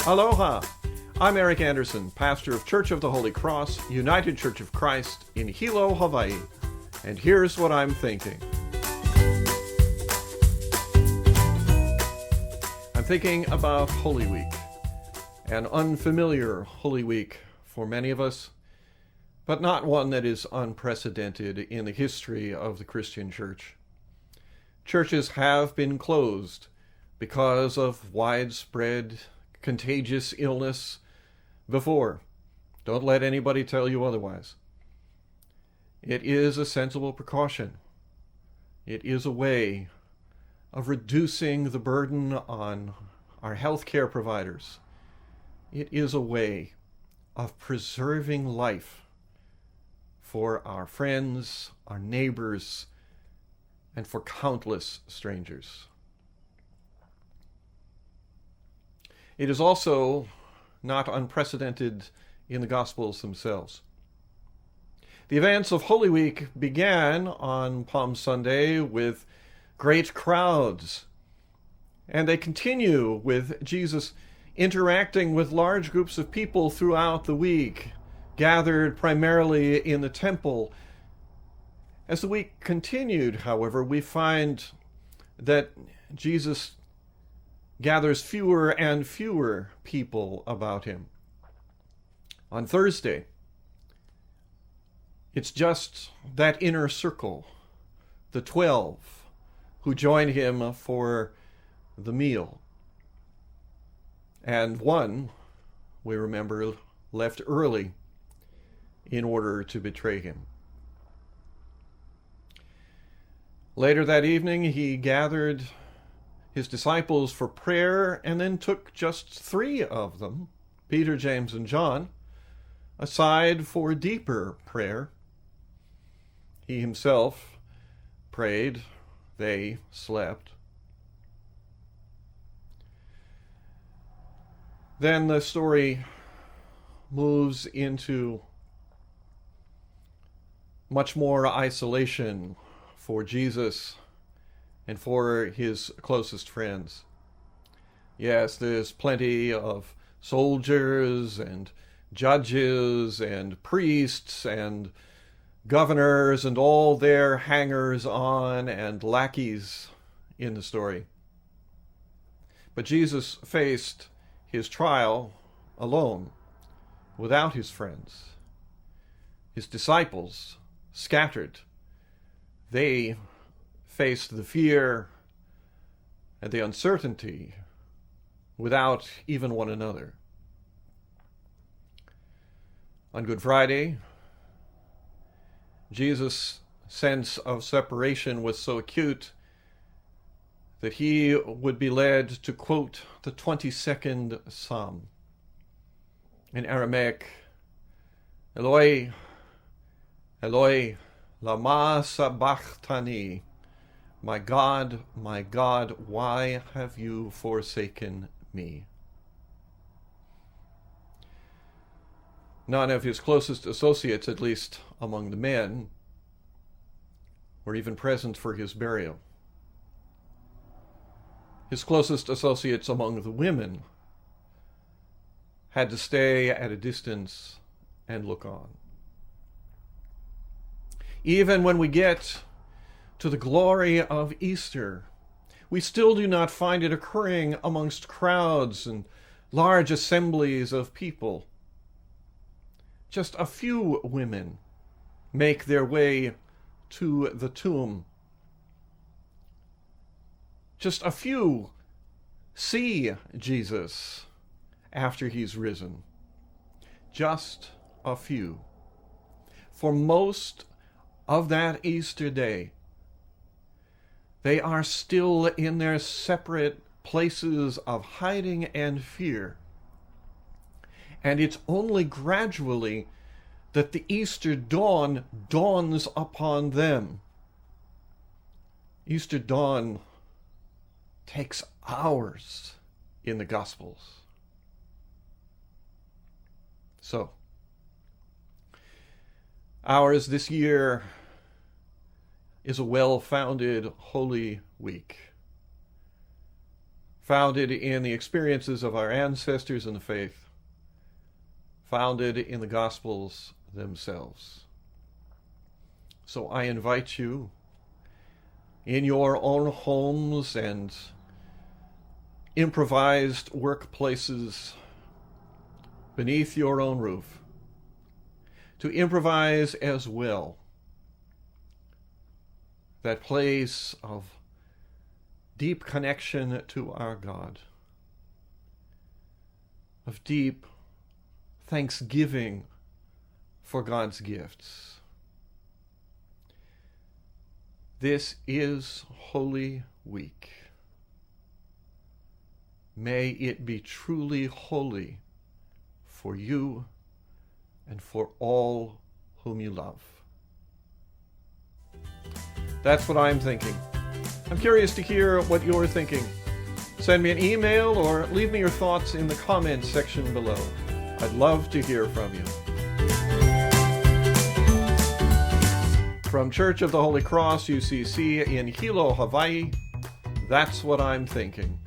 Aloha! I'm Eric Anderson, pastor of Church of the Holy Cross, United Church of Christ in Hilo, Hawaii. And here's what I'm thinking. I'm thinking about Holy Week, an unfamiliar Holy Week for many of us, but not one that is unprecedented in the history of the Christian church. Churches have been closed because of widespread contagious illness before. Don't let anybody tell you otherwise. It is a sensible precaution. It is a way of reducing the burden on our healthcare providers. It is a way of preserving life for our friends, our neighbors, and for countless strangers. It is also not unprecedented in the Gospels themselves. The events of Holy Week began on Palm Sunday with great crowds, and they continue with Jesus interacting with large groups of people throughout the week, gathered primarily in the temple. As the week continued, however, we find that Jesus gathers fewer and fewer people about him. On Thursday, it's just that inner circle, the 12, who join him for the meal. And one, we remember, left early in order to betray him. Later that evening, he gathered his disciples for prayer and then took just 3 of them, Peter, James, and John, aside for deeper prayer. He himself prayed, they slept. Then the story moves into much more isolation for Jesus and for his closest friends. Yes, there's plenty of soldiers and judges and priests and governors and all their hangers-on and lackeys in the story. But Jesus faced his trial alone, without his friends. His disciples scattered. They faced the fear and the uncertainty without even one another. On Good Friday, Jesus' sense of separation was so acute that he would be led to quote the 22nd Psalm. In Aramaic, Eloi, Eloi, lama sabachthani, my God, why have you forsaken me? None of his closest associates, at least among the men, were even present for his burial. His closest associates among the women had to stay at a distance and look on. Even when we get to the glory of Easter, we still do not find it occurring amongst crowds and large assemblies of people. Just a few women make their way to the tomb. Just a few see Jesus after he's risen. Just a few. For most of that Easter day, they are still in their separate places of hiding and fear. And it's only gradually that the Easter dawn dawns upon them. Easter dawn takes hours in the Gospels. So, ours this year is a well-founded Holy Week. founded in the experiences of our ancestors in the faith, founded in the Gospels themselves. So I invite you in your own homes and improvised workplaces beneath your own roof to improvise as well that place of deep connection to our God, of deep thanksgiving for God's gifts. This is Holy Week. May it be truly holy for you and for all whom you love. That's what I'm thinking. I'm curious to hear what you're thinking. Send me an email or leave me your thoughts in the comments section below. I'd love to hear from you. From Church of the Holy Cross, UCC in Hilo, Hawaii, that's what I'm thinking.